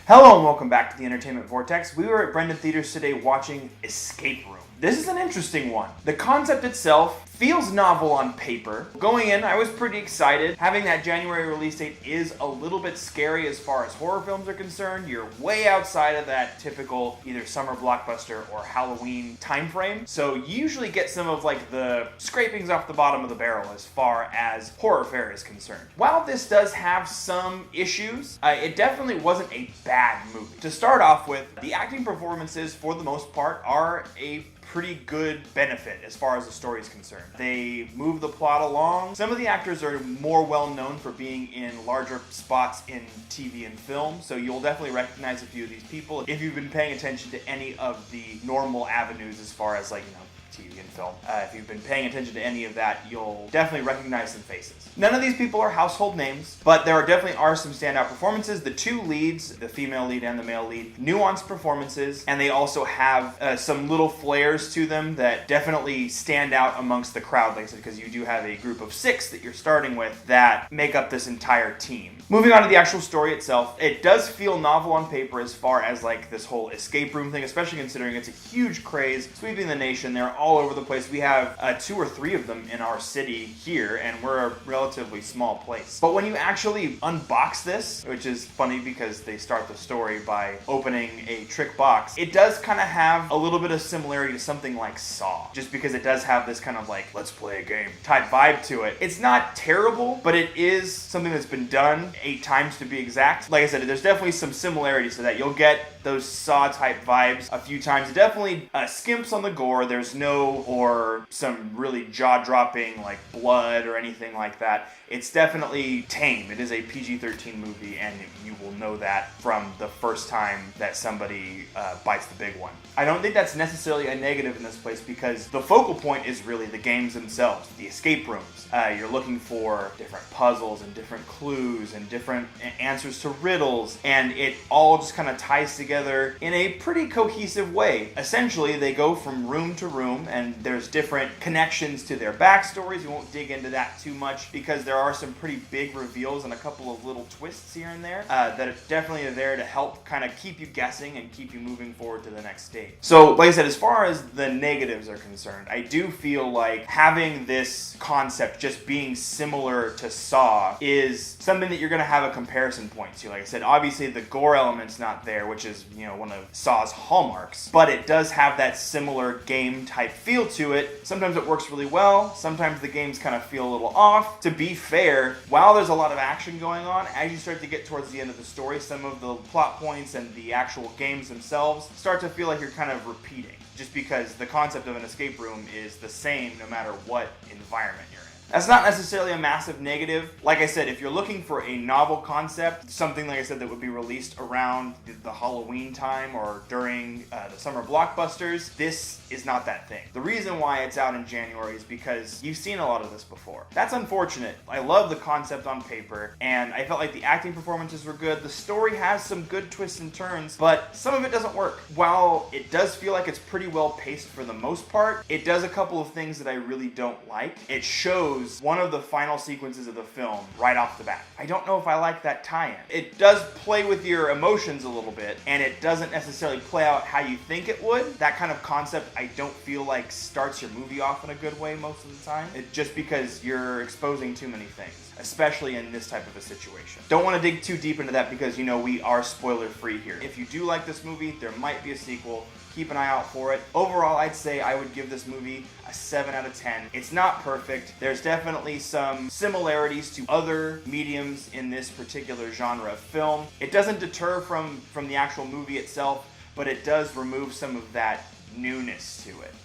Hello and welcome back to the Entertainment Vortex. We were at Brendan Theaters today watching Escape Room. This is an interesting one. The concept itself feels novel on paper. Going in, I was pretty excited. Having that January release date is a little bit scary as far as horror films are concerned. You're way outside of that typical either summer blockbuster or Halloween time frame. So you usually get some of like the scrapings off the bottom of the barrel as far as horror fare is concerned. While this does have some issues, it definitely wasn't a bad movie. To start off with, the acting performances for the most part are a pretty good benefit as far as the story is concerned. They move the plot along. Some of the actors are more well known for being in larger spots in TV and film, so you'll definitely recognize a few of these people if you've been paying attention to any of the normal avenues as far as TV and film. If you've been paying attention to any of that, you'll definitely recognize some faces. None of these people are household names, but there definitely are some standout performances. The two leads, the female lead and the male lead, nuanced performances, and they also have some little flares to them that definitely stand out amongst the crowd, like I said, because you do have a group of 6 that you're starting with that make up this entire team. Moving on to the actual story itself, it does feel novel on paper as far as like this whole escape room thing, especially considering it's a huge craze sweeping the nation. They're all over the place. We have 2 or 3 of them in our city here, and we're a relatively small place. But when you actually unbox this, which is funny because they start the story by opening a trick box, it does kind of have a little bit of similarity to something like Saw, just because it does have this kind of like, let's play a game type vibe to it. It's not terrible, but it is something that's been done 8 times to be exact. Like I said, there's definitely some similarities to that. You'll get those Saw type vibes a few times. It definitely skimps on the gore. There's no or some really jaw-dropping like blood or anything like that. It's definitely tame. It is a PG-13 movie, and you will know that from the first time that somebody bites the big one. I don't think that's necessarily a negative in this place because the focal point is really the games themselves, the escape rooms. You're looking for different puzzles and different clues and different answers to riddles, and it all just kind of ties together in a pretty cohesive way. Essentially, they go from room to room, and there's different connections to their backstories. We won't dig into that too much because there are some pretty big reveals and a couple of little twists here and there that are definitely there to help kind of keep you guessing and keep you moving forward to the next stage. So, like I said, as far as the negatives are concerned, I do feel like having this concept just being similar to Saw is something that you're going to have a comparison point to. Like I said, obviously the gore element's not there, which is, one of Saw's hallmarks, but it does have that similar game type feel to it. Sometimes it works really well. Sometimes the games kind of feel a little off. To be fair, while there's a lot of action going on, as you start to get towards the end of the story, some of the plot points and the actual games themselves start to feel like you're kind of repeating, just because the concept of an escape room is the same no matter what environment you're in. That's not necessarily a massive negative. Like I said, if you're looking for a novel concept, something like I said that would be released around the Halloween time or during the summer blockbusters, this is not that thing. The reason why it's out in January is because you've seen a lot of this before. That's unfortunate. I love the concept on paper, and I felt like the acting performances were good. The story has some good twists and turns, but some of it doesn't work. While it does feel like it's pretty well paced for the most part, it does a couple of things that I really don't like. It shows one of the final sequences of the film right off the bat. I don't know if I like that tie-in. It does play with your emotions a little bit, and it doesn't necessarily play out how you think it would. That kind of concept I don't feel like starts your movie off in a good way most of the time. It's just because you're exposing too many things, especially in this type of a situation. Don't want to dig too deep into that because we are spoiler free here. If you do like this movie, there might be a sequel. Keep an eye out for it. Overall, I'd say I would give this movie a 7 out of 10. It's not perfect. There's definitely some similarities to other mediums in this particular genre of film. It doesn't deter from the actual movie itself, but it does remove some of that newness to it.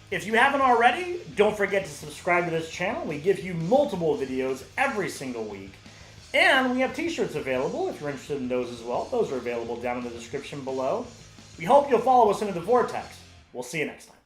If you haven't already, don't forget to subscribe to this channel. We give you multiple videos every single week. And we have t-shirts available if you're interested in those as well. Those are available down in the description below. We hope you'll follow us into the Vortex. We'll see you next time.